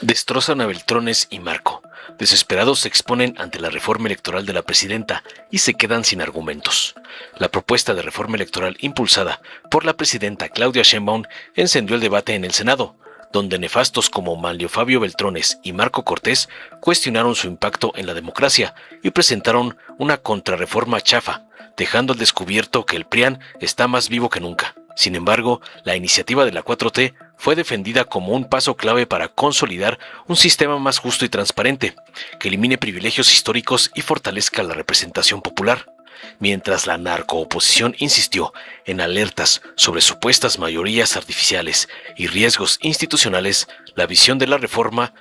Destrozan a Beltrones y Marco. Desesperados se exponen ante la reforma electoral de la presidenta y se quedan sin argumentos. La propuesta de reforma electoral impulsada por la presidenta Claudia Sheinbaum encendió el debate en el Senado, donde nefastos como Manlio Fabio Beltrones y Marco Cortés cuestionaron su impacto en la democracia y presentaron una contrarreforma chafa, dejando al descubierto que el PRIAN está más vivo que nunca. Sin embargo, la iniciativa de la 4T fue defendida como un paso clave para consolidar un sistema más justo y transparente, que elimine privilegios históricos y fortalezca la representación popular. Mientras la narcooposición insistió en alertas sobre supuestas mayorías artificiales y riesgos institucionales, la visión de la reforma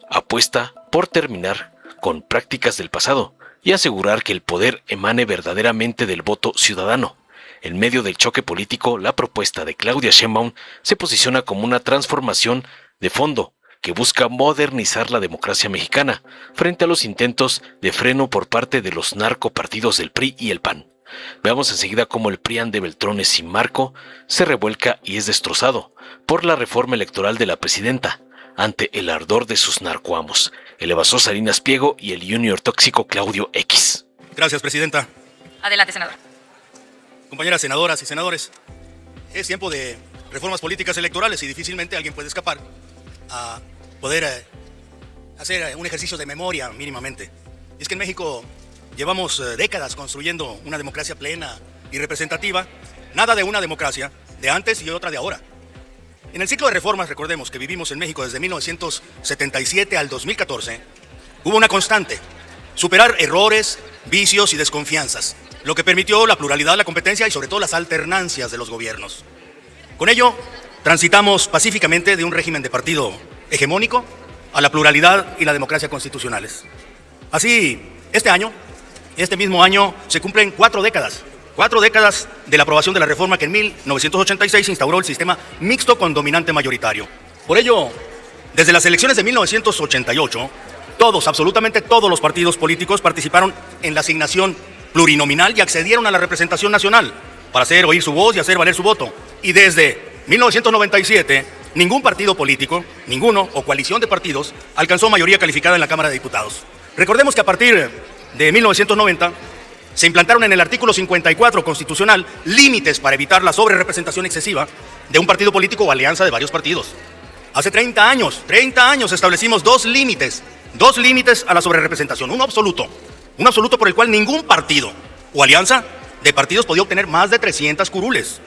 apuesta por terminar con prácticas del pasado y asegurar que el poder emane verdaderamente del voto ciudadano. En medio del choque político, la propuesta de Claudia Sheinbaum se posiciona como una transformación de fondo que busca modernizar la democracia mexicana frente a los intentos de freno por parte de los narcopartidos del PRI y el PAN. Veamos enseguida cómo el PRIAN de Beltrones y Marco se revuelca y es destrozado por la reforma electoral de la presidenta ante el ardor de sus narcoamos, el evasor Salinas Pliego y el junior tóxico Claudio X. Gracias, presidenta. Adelante, senador. Compañeras senadoras y senadores, es tiempo de reformas políticas electorales y difícilmente alguien puede escapar a poder hacer un ejercicio de memoria mínimamente. Y es que en México llevamos décadas construyendo una democracia plena y representativa, nada de una democracia de antes y otra de ahora. En el ciclo de reformas, recordemos que vivimos en México desde 1977 al 2014, hubo una constante: superar errores, vicios y desconfianzas, lo que permitió la pluralidad, la competencia y sobre todo las alternancias de los gobiernos. Con ello, transitamos pacíficamente de un régimen de partido hegemónico a la pluralidad y la democracia constitucionales. Así, este mismo año, se cumplen 4 décadas de la aprobación de la reforma que en 1986 instauró el sistema mixto con dominante mayoritario. Por ello, desde las elecciones de 1988, absolutamente todos los partidos políticos participaron en la asignación plurinominal y accedieron a la representación nacional para hacer oír su voz y hacer valer su voto. Y desde 1997, ningún partido político, ninguno o coalición de partidos, alcanzó mayoría calificada en la Cámara de Diputados. Recordemos que a partir de 1990 se implantaron en el artículo 54 constitucional límites para evitar la sobrerepresentación excesiva de un partido político o alianza de varios partidos. Hace 30 años establecimos dos límites a la sobrerepresentación, uno absoluto por el cual ningún partido o alianza de partidos podía obtener más de 300 curules.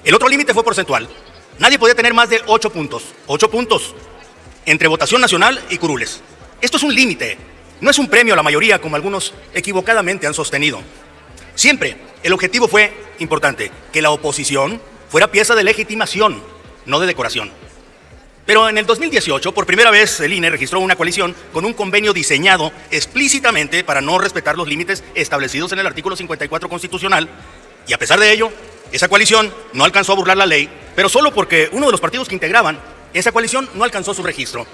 El otro límite fue porcentual. Nadie podía tener más de 8 puntos entre votación nacional y curules. Esto es un límite, no es un premio a la mayoría como algunos equivocadamente han sostenido. Siempre el objetivo fue importante, que la oposición fuera pieza de legitimación, no de decoración. Pero en el 2018, por primera vez, el INE registró una coalición con un convenio diseñado explícitamente para no respetar los límites establecidos en el artículo 54 constitucional. Y a pesar de ello, esa coalición no alcanzó a burlar la ley, pero solo porque uno de los partidos que integraban esa coalición no alcanzó su registro.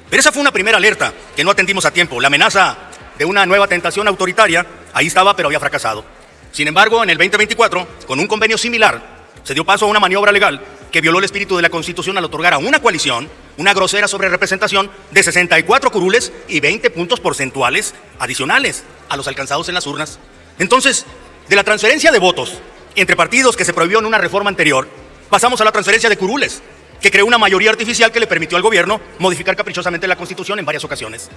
Pero esa fue una primera alerta que no atendimos a tiempo. La amenaza de una nueva tentación autoritaria ahí estaba, pero había fracasado. Sin embargo, en el 2024, con un convenio similar, se dio paso a una maniobra legal que violó el espíritu de la Constitución al otorgar a una coalición una grosera sobrerepresentación de 64 curules y 20 puntos porcentuales adicionales a los alcanzados en las urnas. Entonces, de la transferencia de votos entre partidos que se prohibió en una reforma anterior, pasamos a la transferencia de curules, que creó una mayoría artificial que le permitió al gobierno modificar caprichosamente la Constitución en varias ocasiones.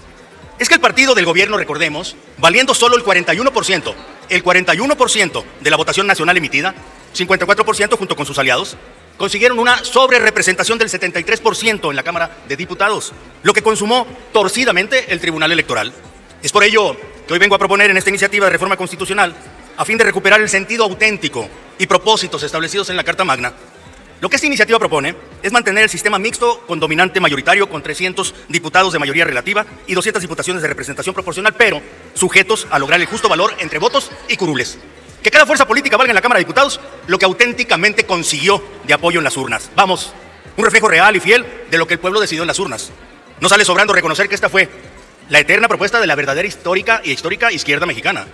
Es que el partido del gobierno, recordemos, valiendo solo el 41% de la votación nacional emitida, 54% junto con sus aliados, consiguieron una sobrerepresentación del 73% en la Cámara de Diputados, lo que consumó torcidamente el Tribunal Electoral. Es por ello que hoy vengo a proponer en esta iniciativa de reforma constitucional, a fin de recuperar el sentido auténtico y propósitos establecidos en la Carta Magna. Lo que esta iniciativa propone es mantener el sistema mixto con dominante mayoritario con 300 diputados de mayoría relativa y 200 diputaciones de representación proporcional, pero sujetos a lograr el justo valor entre votos y curules. Que cada fuerza política valga en la Cámara de Diputados lo que auténticamente consiguió de apoyo en las urnas. Vamos, un reflejo real y fiel de lo que el pueblo decidió en las urnas. No sale sobrando reconocer que esta fue la eterna propuesta de la verdadera histórica izquierda mexicana.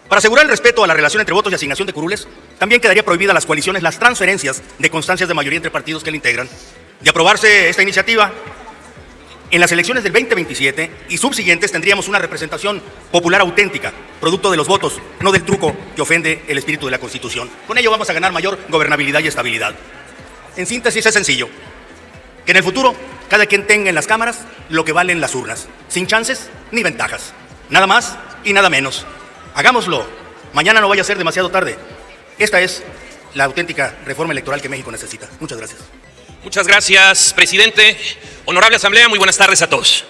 Para asegurar el respeto a la relación entre votos y asignación de curules, también quedaría prohibida a las coaliciones las transferencias de constancias de mayoría entre partidos que la integran. De aprobarse esta iniciativa, En las elecciones del 2027 y subsiguientes tendríamos una representación popular auténtica, producto de los votos, no del truco que ofende el espíritu de la Constitución. Con ello vamos a ganar mayor gobernabilidad y estabilidad. En síntesis, es sencillo: que en el futuro cada quien tenga en las cámaras lo que valen las urnas, sin chances ni ventajas. Nada más y nada menos. Hagámoslo. Mañana no vaya a ser demasiado tarde. Esta es la auténtica reforma electoral que México necesita. Muchas gracias. Muchas gracias, presidente. Honorable Asamblea, muy buenas tardes a todos.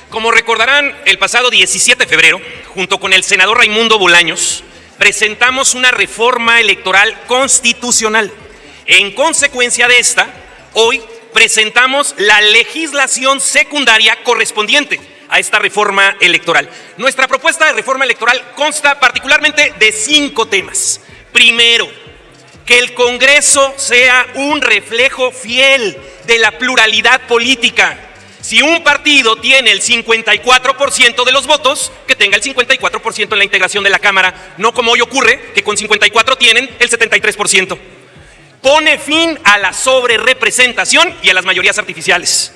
Como recordarán, el pasado 17 de febrero, junto con el senador Raimundo Bolaños, presentamos una reforma electoral constitucional. En consecuencia de esta, hoy presentamos la legislación secundaria correspondiente a esta reforma electoral. Nuestra propuesta de reforma electoral consta particularmente de 5 temas. Primero, que el Congreso sea un reflejo fiel de la pluralidad política. Si un partido tiene el 54% de los votos, que tenga el 54% en la integración de la Cámara, no como hoy ocurre, que con 54 tienen el 73%. Pone fin a la sobrerepresentación y a las mayorías artificiales.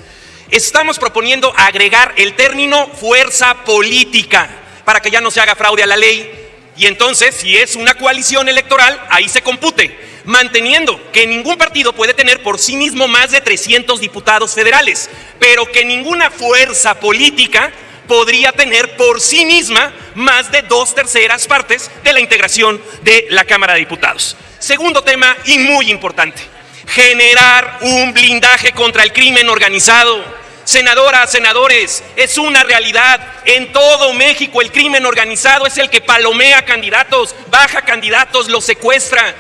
Estamos proponiendo agregar el término fuerza política para que ya no se haga fraude a la ley. Y entonces, si es una coalición electoral, ahí se compute, manteniendo que ningún partido puede tener por sí mismo más de 300 diputados federales, pero que ninguna fuerza política podría tener por sí misma más de 2/3 partes de la integración de la Cámara de Diputados. Segundo tema, y muy importante: generar un blindaje contra el crimen organizado. Senadoras, senadores, es una realidad. En todo México el crimen organizado es el que palomea candidatos, baja candidatos, los secuestra.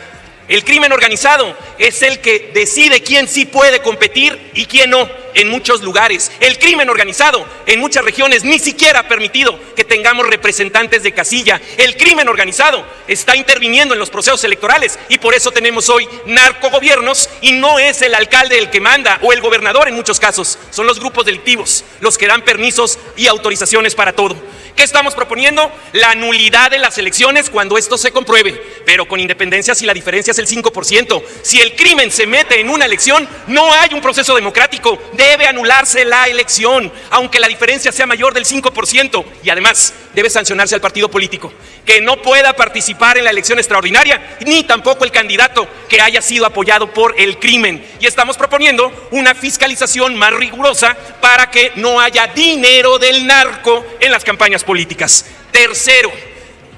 El crimen organizado es el que decide quién sí puede competir y quién no en muchos lugares. El crimen organizado en muchas regiones ni siquiera ha permitido que tengamos representantes de casilla. El crimen organizado está interviniendo en los procesos electorales y por eso tenemos hoy narcogobiernos, y no es el alcalde el que manda o el gobernador en muchos casos, son los grupos delictivos los que dan permisos y autorizaciones para todo. ¿Qué estamos proponiendo? La nulidad de las elecciones cuando esto se compruebe, pero con independencia si la diferencia es el 5%. Si el crimen se mete en una elección, no hay un proceso democrático, debe anularse la elección, aunque la diferencia sea mayor del 5%, y además debe sancionarse al partido político que no pueda participar en la elección extraordinaria, ni tampoco el candidato que haya sido apoyado por el crimen. Y estamos proponiendo una fiscalización más rigurosa para que no haya dinero del narco en las campañas políticas. Tercero,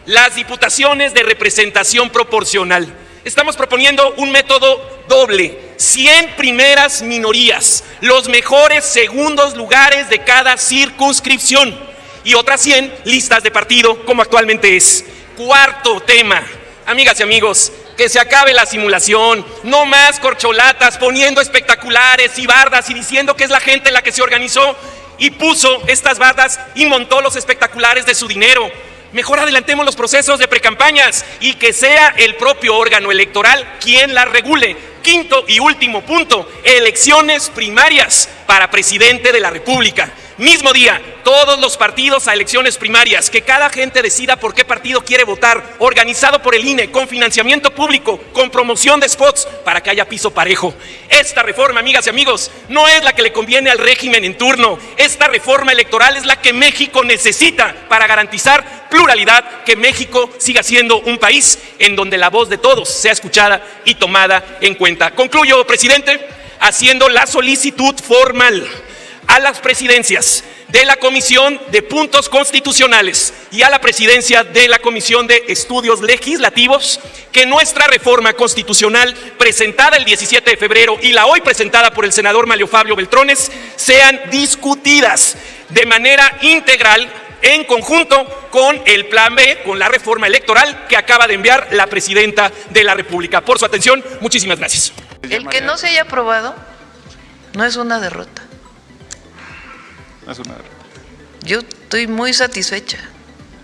las diputaciones de representación proporcional. Estamos proponiendo un método doble: 100 primeras minorías, los mejores segundos lugares de cada circunscripción, y otras 100 listas de partido, como actualmente es. Cuarto tema, amigas y amigos, que se acabe la simulación, no más corcholatas poniendo espectaculares y bardas y diciendo que es la gente la que se organizó y puso estas bardas y montó los espectaculares de su dinero. Mejor adelantemos los procesos de precampañas y que sea el propio órgano electoral quien las regule. Quinto y último punto: elecciones primarias para presidente de la República. Mismo día, todos los partidos a elecciones primarias, que cada gente decida por qué partido quiere votar, organizado por el INE, con financiamiento público, con promoción de spots, para que haya piso parejo. Esta reforma, amigas y amigos, no es la que le conviene al régimen en turno. Esta reforma electoral es la que México necesita para garantizar pluralidad, que México siga siendo un país en donde la voz de todos sea escuchada y tomada en cuenta. Concluyo, presidente, haciendo la solicitud formal a las presidencias de la Comisión de Puntos Constitucionales y a la presidencia de la Comisión de Estudios Legislativos que nuestra reforma constitucional presentada el 17 de febrero y la hoy presentada por el senador Mario Fabio Beltrones sean discutidas de manera integral en conjunto con el Plan B, con la reforma electoral que acaba de enviar la presidenta de la República. Por su atención, muchísimas gracias. El que no se haya aprobado no es una derrota. No es una derrota. Yo estoy muy satisfecha.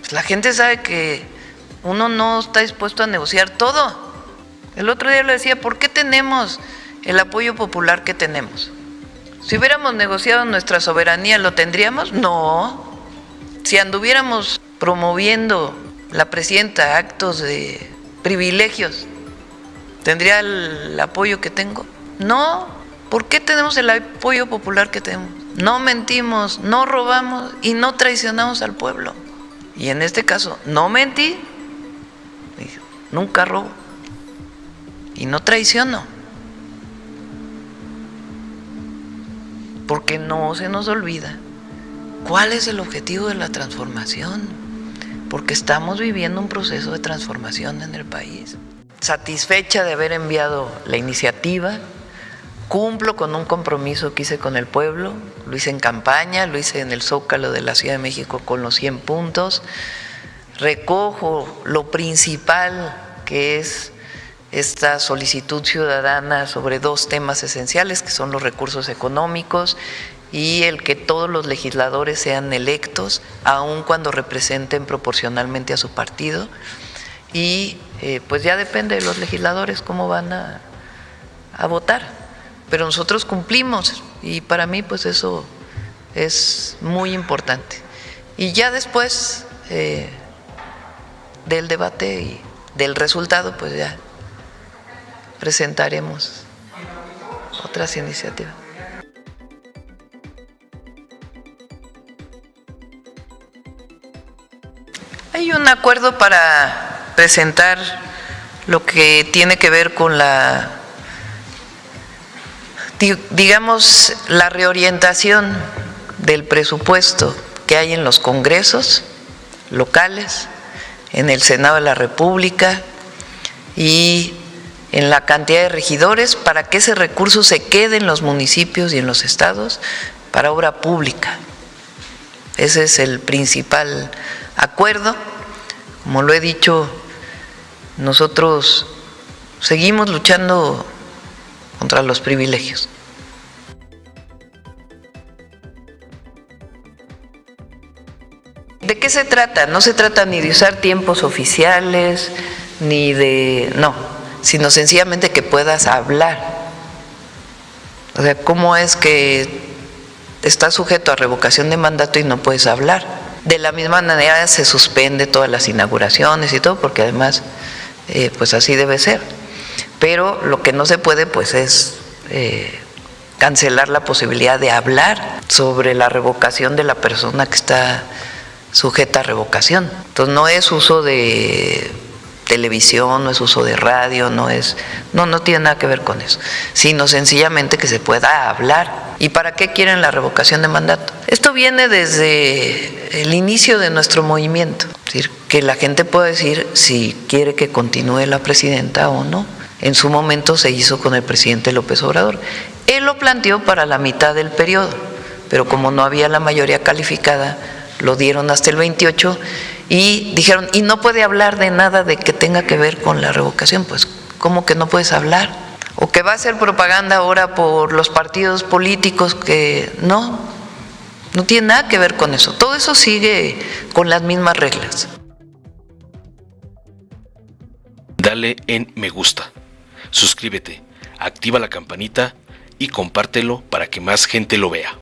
La gente sabe que uno no está dispuesto a negociar todo. El otro día le decía, ¿por qué tenemos el apoyo popular que tenemos? Si hubiéramos negociado nuestra soberanía, ¿lo tendríamos? No. Si anduviéramos promoviendo la presidenta actos de privilegios, ¿tendría el apoyo que tengo? No. ¿Por qué tenemos el apoyo popular que tenemos? no mentimos, no robamos y no traicionamos al pueblo. Y en este caso, no mentí, nunca robo y no traiciono. Porque no se nos olvida cuál es el objetivo de la transformación, porque estamos viviendo un proceso de transformación en el país. Satisfecha de haber enviado la iniciativa, cumplo con un compromiso que hice con el pueblo, lo hice en campaña, lo hice en el Zócalo de la Ciudad de México con los 100 puntos, recojo lo principal que es esta solicitud ciudadana sobre 2 temas esenciales, que son los recursos económicos y el que todos los legisladores sean electos, aun cuando representen proporcionalmente a su partido. Y pues ya depende de los legisladores cómo van a votar. Pero nosotros cumplimos y para mí pues eso es muy importante. Y ya después del debate y del resultado pues ya presentaremos otras iniciativas. Hay un acuerdo para presentar lo que tiene que ver con la, digamos, la reorientación del presupuesto que hay en los congresos locales, en el Senado de la República y en la cantidad de regidores para que ese recurso se quede en los municipios y en los estados para obra pública. Ese es el principal acuerdo. Como lo he dicho, nosotros seguimos luchando contra los privilegios. ¿De qué se trata? No se trata ni de usar tiempos oficiales, ni de… no, sino sencillamente que puedas hablar. O sea, ¿cómo es que estás sujeto a revocación de mandato y no puedes hablar? De la misma manera se suspende todas las inauguraciones y todo, porque además, pues así debe ser. Pero lo que no se puede, pues, es cancelar la posibilidad de hablar sobre la revocación de la persona que está sujeta a revocación. Entonces no es uso de televisión, no es uso de radio, no tiene nada que ver con eso, sino sencillamente que se pueda hablar. ¿Y para qué quieren la revocación de mandato? Esto viene desde el inicio de nuestro movimiento, es decir, que la gente pueda decir si quiere que continúe la presidenta o no. En su momento se hizo con el presidente López Obrador. Él lo planteó para la mitad del periodo, pero como no había la mayoría calificada, lo dieron hasta el 28 y dijeron, y no puede hablar de nada de que tenga que ver con la revocación. Pues, ¿cómo que no puedes hablar? O que va a hacer propaganda ahora por los partidos políticos, que no tiene nada que ver con eso. Todo eso sigue con las mismas reglas. Dale en me gusta, suscríbete, activa la campanita y compártelo para que más gente lo vea.